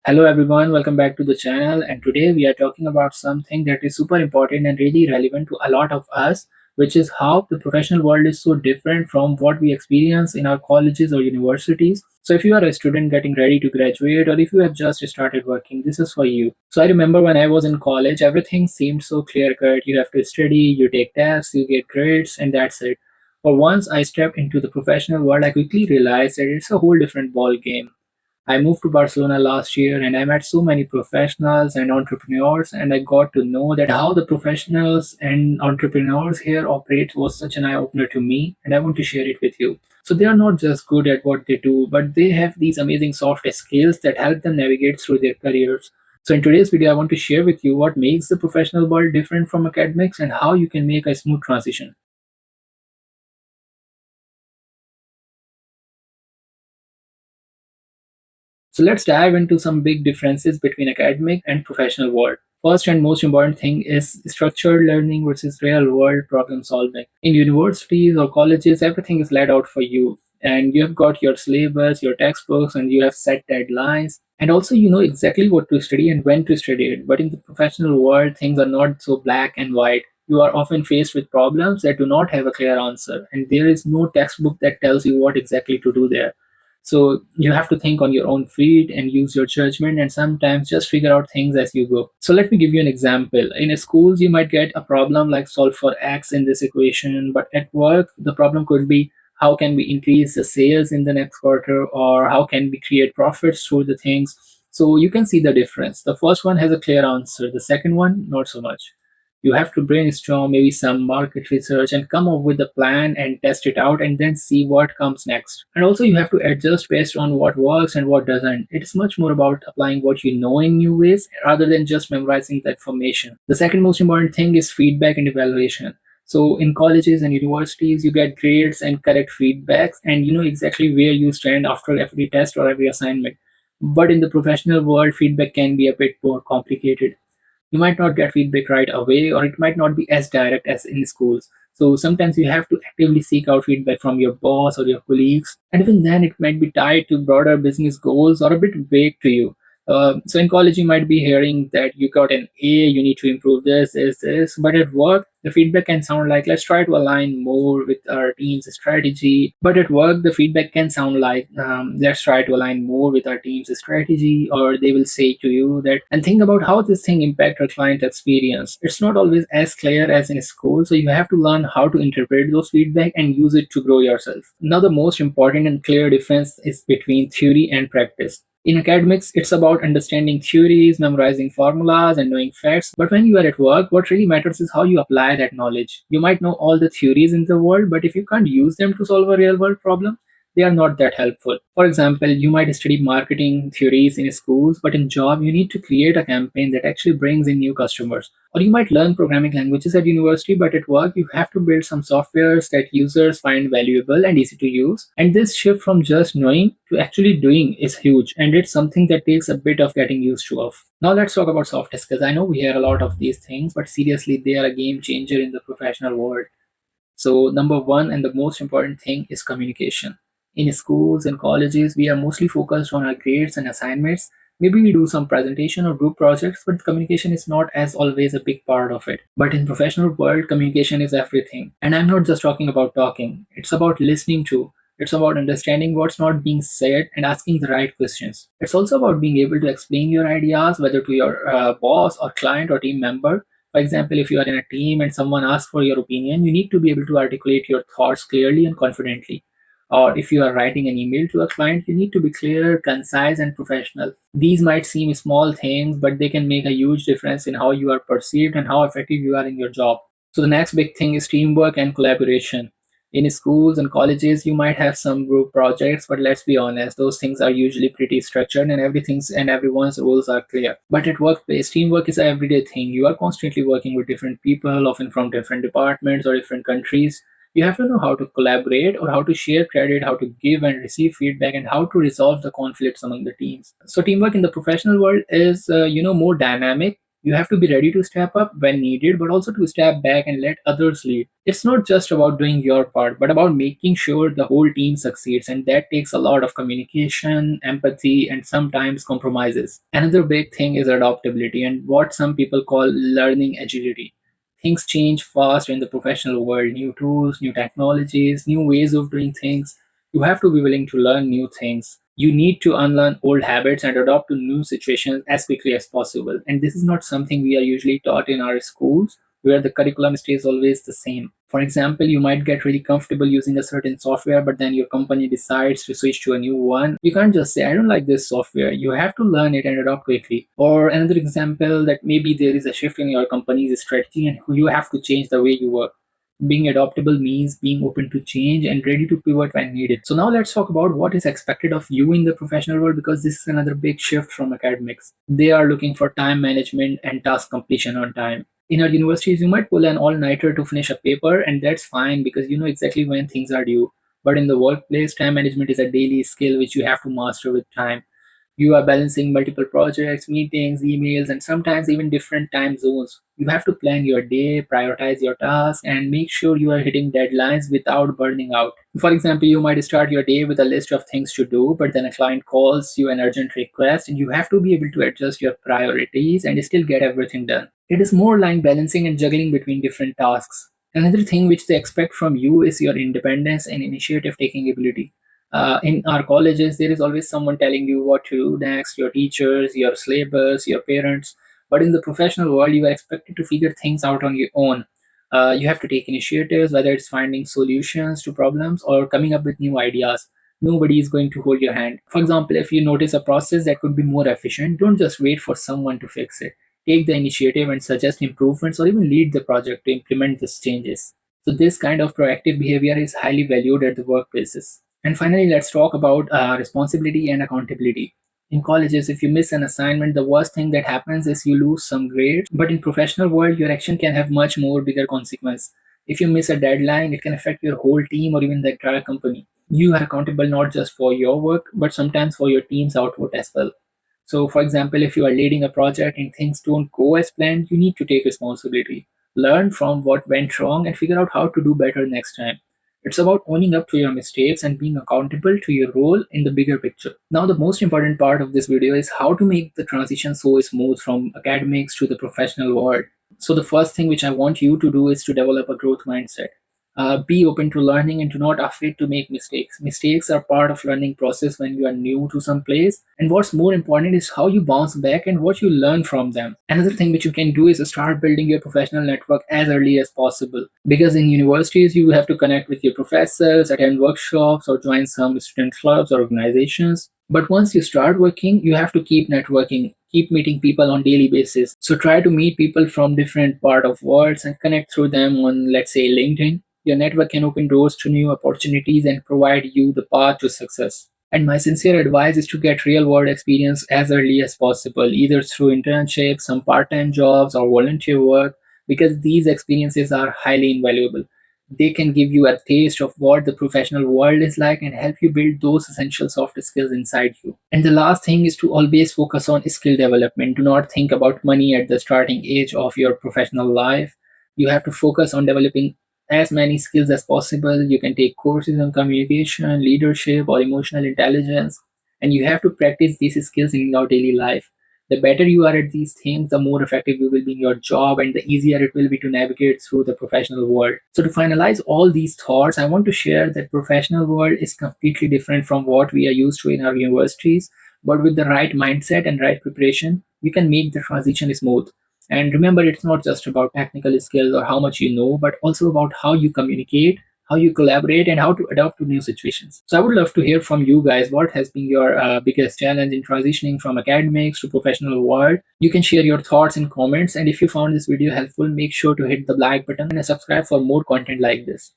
Hello everyone, welcome back to the channel. And today we are talking about something that is super important and really relevant to a lot of us, which is how the professional world is so different from what we experience in our colleges or universities. So, if you are a student getting ready to graduate, or if you have just started working, this is for you. So, I remember when I was in college, everything seemed so clear cut. You have to study, you take tests, you get grades, and that's it. But once I stepped into the professional world, I quickly realized that it's a whole different ball game. I moved to Barcelona last year and I met so many professionals and entrepreneurs, and I got to know that how the professionals and entrepreneurs here operate was such an eye opener to me, and I want to share it with you. So they are not just good at what they do, but they have these amazing soft skills that help them navigate through their careers. So in today's video, I want to share with you what makes the professional world different from academics and how you can make a smooth transition. So let's dive into some big differences between academic and professional world. First and most important thing is structured learning versus real world problem solving. In universities or colleges, everything is laid out for you. And you have got your syllabus, your textbooks, and you have set deadlines. And also, you know exactly what to study and when to study it. But in the professional world, things are not so black and white. You are often faced with problems that do not have a clear answer. And there is no textbook that tells you what exactly to do there. So you have to think on your own feet and use your judgment and sometimes just figure out things as you go. So let me give you an example. In a schools, you might get a problem like solve for X in this equation, but at work, the problem could be how can we increase the sales in the next quarter or how can we create profits through the things. So you can see the difference. The first one has a clear answer. The second one, not so much. You have to brainstorm maybe some market research and come up with a plan and test it out and then see what comes next. And also you have to adjust based on what works and what doesn't. It is much more about applying what you know in new ways rather than just memorizing the information. The second most important thing is feedback and evaluation. So in colleges and universities, you get grades and correct feedbacks, and you know exactly where you stand after every test or every assignment. But in the professional world, feedback can be a bit more complicated. You might not get feedback right away, or it might not be as direct as in schools. So sometimes you have to actively seek out feedback from your boss or your colleagues, and even then it might be tied to broader business goals or a bit vague to you. So in college, you might be hearing that you got an A, you need to improve this. But at work, the feedback can sound like, let's try to align more with our team's strategy. But at work, the feedback can sound like, let's try to align more with our team's strategy. Or they will say to you that, and think about how this thing impact our client experience. It's not always as clear as in school. So you have to learn how to interpret those feedback and use it to grow yourself. Now, the most important and clear difference is between theory and practice. In academics, it's about understanding theories, memorizing formulas, and knowing facts. But when you are at work, what really matters is how you apply that knowledge. You might know all the theories in the world, but if you can't use them to solve a real world problem, they are not that helpful. For example, you might study marketing theories in schools, but in job, you need to create a campaign that actually brings in new customers. Or you might learn programming languages at university, but at work, you have to build some softwares that users find valuable and easy to use. And this shift from just knowing to actually doing is huge, and it's something that takes a bit of getting used to of. Now let's talk about soft skills. I know we hear a lot of these things, but seriously, they are a game changer in the professional world. So, number one and the most important thing is communication. In schools and colleges, we are mostly focused on our grades and assignments. Maybe we do some presentation or group projects, but communication is not as always a big part of it. But in professional world, communication is everything. And I'm not just talking about talking. It's about listening to. It's about understanding what's not being said and asking the right questions. It's also about being able to explain your ideas, whether to your boss or client or team member. For example, if you are in a team and someone asks for your opinion, you need to be able to articulate your thoughts clearly and confidently. Or if you are writing an email to a client, you need to be clear, concise, and professional. These might seem small things, but they can make a huge difference in how you are perceived and how effective you are in your job. So, the next big thing is teamwork and collaboration. In schools and colleges, you might have some group projects, but let's be honest, those things are usually pretty structured and everything's and everyone's roles are clear. But at workplace, teamwork is an everyday thing. You are constantly working with different people, often from different departments or different countries. You have to know how to collaborate or how to share credit, how to give and receive feedback, and how to resolve the conflicts among the teams. So teamwork in the professional world is, more dynamic. You have to be ready to step up when needed, but also to step back and let others lead. It's not just about doing your part, but about making sure the whole team succeeds, and that takes a lot of communication, empathy, and sometimes compromises. Another big thing is adaptability and what some people call learning agility. Things change fast in the professional world, new tools, new technologies, new ways of doing things. You have to be willing to learn new things. You need to unlearn old habits and adapt to new situations as quickly as possible. And this is not something we are usually taught in our schools, where the curriculum stays always the same. For example, you might get really comfortable using a certain software, but then your company decides to switch to a new one. You can't just say, I don't like this software. You have to learn it and adapt quickly. Or another example, that maybe there is a shift in your company's strategy and you have to change the way you work. Being adaptable means being open to change and ready to pivot when needed. So now let's talk about what is expected of you in the professional world, because this is another big shift from academics. They are looking for time management and task completion on time. In our universities, you might pull an all-nighter to finish a paper, and that's fine because you know exactly when things are due. But in the workplace, time management is a daily skill which you have to master with time. You are balancing multiple projects, meetings, emails, and sometimes even different time zones. You have to plan your day, prioritize your tasks, and make sure you are hitting deadlines without burning out. For example, you might start your day with a list of things to do, but then a client calls you an urgent request, and you have to be able to adjust your priorities and still get everything done. It is more like balancing and juggling between different tasks. Another thing which they expect from you is your independence and initiative taking ability. In our colleges, there is always someone telling you what to do next, your teachers, your syllabus, your parents. But in the professional world, you are expected to figure things out on your own. You have to take initiatives, whether it's finding solutions to problems or coming up with new ideas. Nobody is going to hold your hand. For example, if you notice a process that could be more efficient, don't just wait for someone to fix it. Take the initiative and suggest improvements or even lead the project to implement these changes. So, this kind of proactive behavior is highly valued at the workplaces. And finally, let's talk about responsibility and accountability. In colleges, if you miss an assignment, the worst thing that happens is you lose some grades. But in professional world, your action can have much more bigger consequence. If you miss a deadline, it can affect your whole team or even the entire company. You are accountable not just for your work, but sometimes for your team's output as well. So, for example, if you are leading a project and things don't go as planned, you need to take responsibility. Learn from what went wrong and figure out how to do better next time. It's about owning up to your mistakes and being accountable to your role in the bigger picture. Now, the most important part of this video is how to make the transition so smooth from academics to the professional world. So, the first thing which I want you to do is to develop a growth mindset. Be open to learning and do not afraid to make mistakes. Mistakes are part of learning process when you are new to some place. And what's more important is how you bounce back and what you learn from them. Another thing which you can do is start building your professional network as early as possible. Because in universities, you have to connect with your professors, attend workshops, or join some student clubs or organizations. But once you start working, you have to keep networking, keep meeting people on daily basis. So try to meet people from different part of worlds and connect through them on, let's say, LinkedIn. Your network can open doors to new opportunities and provide you the path to success. And my sincere advice is to get real world experience as early as possible, either through internships, some part time jobs, or volunteer work, because these experiences are highly invaluable. They can give you a taste of what the professional world is like and help you build those essential soft skills inside you. And the last thing is to always focus on skill development. Do not think about money at the starting age of your professional life. You have to focus on developing as many skills as possible. You can take courses on communication, leadership, or emotional intelligence, and you have to practice these skills in your daily life. The better you are at these things, the more effective you will be in your job, and the easier it will be to navigate through the professional world. So, to finalize all these thoughts, I want to share that professional world is completely different from what we are used to in our universities. But with the right mindset and right preparation, you can make the transition smooth. And remember, it's not just about technical skills or how much you know, but also about how you communicate, how you collaborate, and how to adapt to new situations. So, I would love to hear from you guys. What has been your biggest challenge in transitioning from academics to professional world? You can share your thoughts in comments. And if you found this video helpful, make sure to hit the like button and subscribe for more content like this.